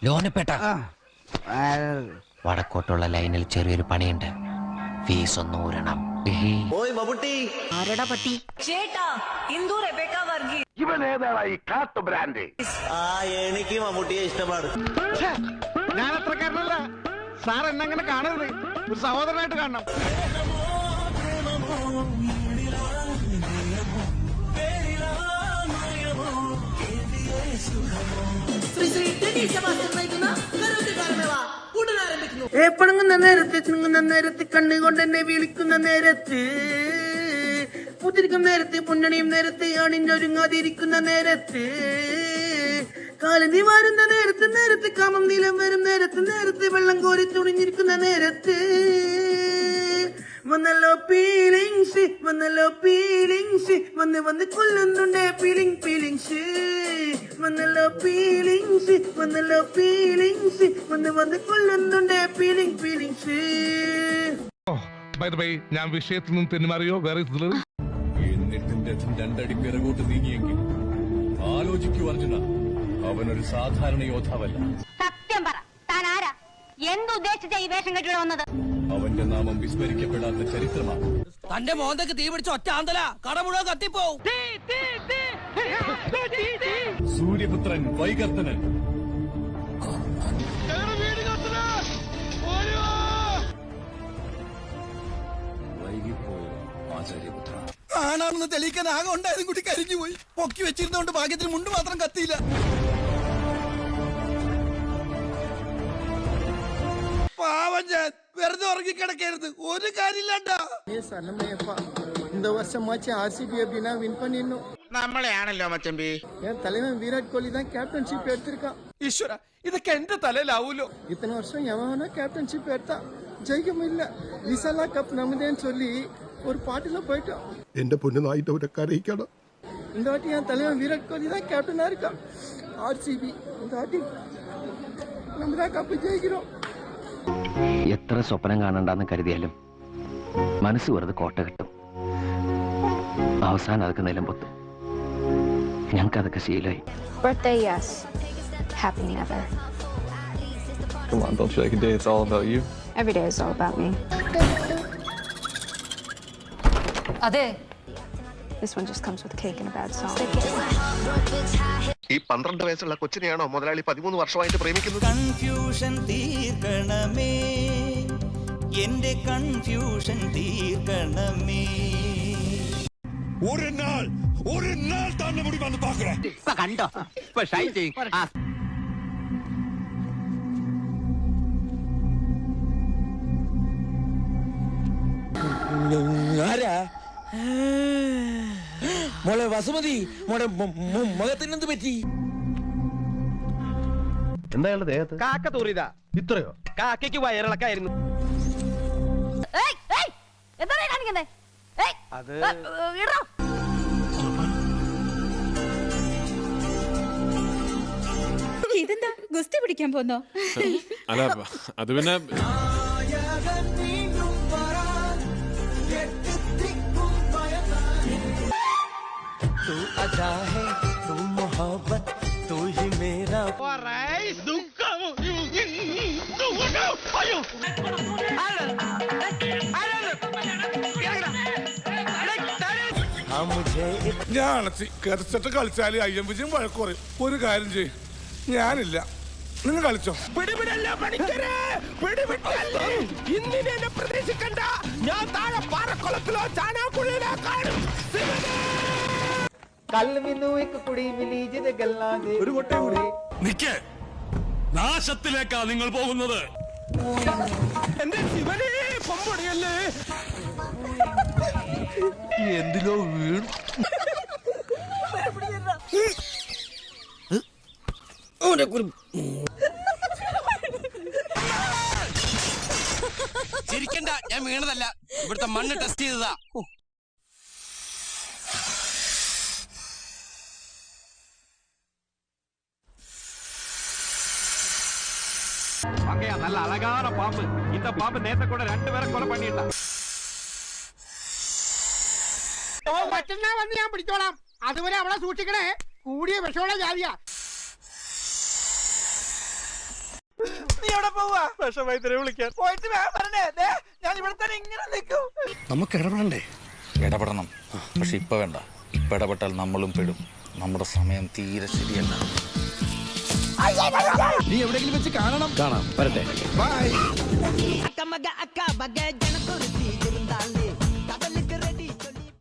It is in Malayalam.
ലോനപ്പേട്ട വടക്കോട്ടുള്ള ലൈനിൽ ചെറിയൊരു പണിയുണ്ട്. ഫീസ് ഒന്ന് ഊരണം. ആരടാ പട്ടി? ചേട്ടാ, ഇന്ദു റെബേക്ക വർഗീസ്. ഇവൻ ഏതാണ് ഈ കാട്ടു ബ്രാൻഡ്? എനിക്ക് മമ്മൂട്ടിയെ ഇഷ്ടമാണ്. ഞാൻ അത്രക്കാരനല്ല സാർ, എന്നെങ്ങനെ കാണരുത്, ഒരു സഹോദരനായിട്ട് കാണണം. ഏപ്പണങ്ങുന്ന നേരത്തെ ചിങ്ങുന്ന നേരത്തെ കണ്ണുകൊണ്ട് എന്നെ വിളിക്കുന്ന നേരത്ത് പുതിരിക്കും നേരത്തെ പുന്നണിയും നേരത്തെ അണിഞ്ഞൊരുങ്ങാതിരിക്കുന്ന നേരത്ത് കാലന്തി വാരുന്ന നേരത്തെ നേരത്തെ കാമം നീലം വരും നേരത്തെ നേരത്തെ വെള്ളം കോരി തുണിഞ്ഞിരിക്കുന്ന നേരത്ത് വന്നല്ലോ ഫീലിങ്സ് വന്നല്ലോ ഫീലിങ്സ് വന്ന് കൊല്ലുന്നുണ്ടേ ഫീലിങ്സ് വന്നല്ലോ ഫീലിങ്സ് വന്നല്ലോ ഫീലിങ്സ് വന്ന് കൊല്ലുന്നുണ്ടേ ഫീലിങ്സ്. ഞാൻ വിഷയത്തിൽ നിന്ന് തെന്നുമാറിയോ? വേറെ എന്നിട്ടും രണ്ടടി പിറകോട്ട് നീങ്ങിയെങ്കിൽ ആലോചിക്കൂ അർജുന, അവനൊരു സാധാരണ യോദ്ധാവല്ല. സത്യം പറ, താൻ ആരാ? എന്തുദ്ദേശിച്ച ഈ വേഷം കെട്ടിട വന്നത്? അവന്റെ നാമം വിസ്മരിക്കപ്പെടാത്ത ചരിത്രമാണ്. തന്റെ മോന്തക്ക് തീ പിടിച്ച ഒറ്റ ആന്തല കട മുഴുവൻ കത്തിപ്പോവും. സൂര്യപുത്രൻ വൈകർത്തനൻ. ആചാര്യപുത്ര ആണാണെന്ന് തെളിയിക്കാൻ ആകെ ഉണ്ടായതും കൂടി കരിഞ്ഞു പോയി. പൊക്കി വെച്ചിരുന്നോണ്ട് ഭാഗ്യത്തിന് മുണ്ട് മാത്രം കത്തിയില്ല. പാവം ഞാൻ വെറുതെ ഉറങ്ങിക്കിടക്കരുത്, ഒരു കാര്യമില്ലാണ്ടാ. இந்த வருஷமாச்சு ஆர்சிபி அப்படின்னா வின் பண்ணிடணும். നമ്മളെയാണല്ലോ മച്ചമ്പി. தலைவன் விராட் கோலி தான் கேப்டன்ஷிப் எடுத்திருக்கான். ஈஸ்வரா, ഇതൊക്കെ എന്റെ തലയിലാവൂലോ. இத்தனை வருஷம் எவனா கேப்டன்ஷிப் எடுத்தா ஜெயிக்க முடியல. விசலா கப் நம்மதேன்னு சொல்லி ஒரு பாட்டுல போயிட்டோம். എന്റെ പൊന്നുനായിട്ടവരൊക്കെ അറിയിക്കണം. இந்த வாட்டி என் தலைவன் விராட் கோலி தான் கேப்டனா இருக்கான். ஆர்சிபி இந்த வாட்டி நம்ம தான் கப்பு ஜெயிக்கிறோம். എത്ര സ്വപ്നം കാണണ്ടെന്ന് കരുതിയാലും മനസ്സ് വെറുതെ കോട്ട കിട്ടും. അവസാനം അതൊക്കെ നിലംപൊത്തും. ഞങ്ങൾക്ക് അതൊക്കെ ശീലമായി. Birthday, yes. Happy never. Come on, don't you like a day it's all about you? Every day is all about me. അതെ, This one just comes with cake and a bad song. ഈ 12 വയസ്സുള്ള കൊച്ചിനെയാണോ മുതലാളി 13 വർഷമായിട്ട് പ്രേമിക്കുന്നത്? കൺഫ്യൂഷൻ തീർക്കണമേ, എന്റെ കൺഫ്യൂഷൻ തീർക്കണമേ. ഒരു നാൾ തന്നെ മുടി വന്ന് പാക്കറേ. കണ്ടോ ആരാ മോളെ വസുമതി? മോളെ മുഖത്തിനെന്ത് പറ്റി? എന്തായാലും ദേഹത്ത് കാക്ക തൂറിയതാ. ഇത്രയോ? കാക്കയ്ക്ക് വയറിളക്കായിരുന്നു. എന്താ കാണിക്കുന്നേ? അത് ഇതെന്താ ഗുസ്തി പിടിക്കാൻ പോന്നോ? അല്ല, അത് പിന്നെ तू अदा है, तू मोहब्बत, तू ही मेरा. ഞാൻ കരച്ചിട്ട് കളിച്ചാല് അയ്യം വിജയം വഴക്കുറയും. ഒരു കാര്യം ചെയ്യും, ഞാനില്ല, നിങ്ങൾ കളിച്ചോ. പ്രതീക്ഷിക്കണ്ട, ഞാൻ താഴെ പാറക്കുളത്തിലോ ചാണാക്കുഴിയിലോ കാണും. ഒരു കൊട്ട കൂടി നിക്ക്. നാശത്തിലേക്കാ നിങ്ങൾ പോകുന്നത്. എന്റെ ശിവനെ പൊമ്പൊടിയല്ലേ. എന്തിലോ വീണു. ചിരിക്കണ്ട, ഞാൻ വീണതല്ല, ഇവിടുത്തെ മണ്ണ് ടെസ്റ്റ് ചെയ്തതാ. நல்ல அழகான பாம்பு. இந்த பாம்பு நேத்த கூட 2 பேரை கொலை பண்ணிட்டான். മറ്റന്നാ വന്ന് ഞാൻ പിടിച്ചോളാം. അതുവരെ അവളെ സൂക്ഷിക്കണേ. കൂടിയ വിഷമുള്ള ജാതിയാ. നീ എവിടെ പോവാ? വിഷമൈത്തിനെ വിളിക്കാൻ പോയിട്ട് പറഞ്ഞേ. ഞാൻ ഇവിടെ തന്നെ ഇങ്ങനെ നിൽക്കും. നമുക്ക് ഇടപെടണ്ടേ? ഇടപെടണം, പക്ഷെ ഇപ്പൊ വേണ്ട. ഇപ്പൊ ഇടപെട്ടാൽ നമ്മളും പെടും. നമ്മുടെ സമയം തീരെ ശരിയല്ല. നീ എവിടെയെങ്കിലും വെച്ച് കാണണം. കാണാം, വരട്ടെ. ബൈ. అక్క మగ అక్క బగ్గ జనకురు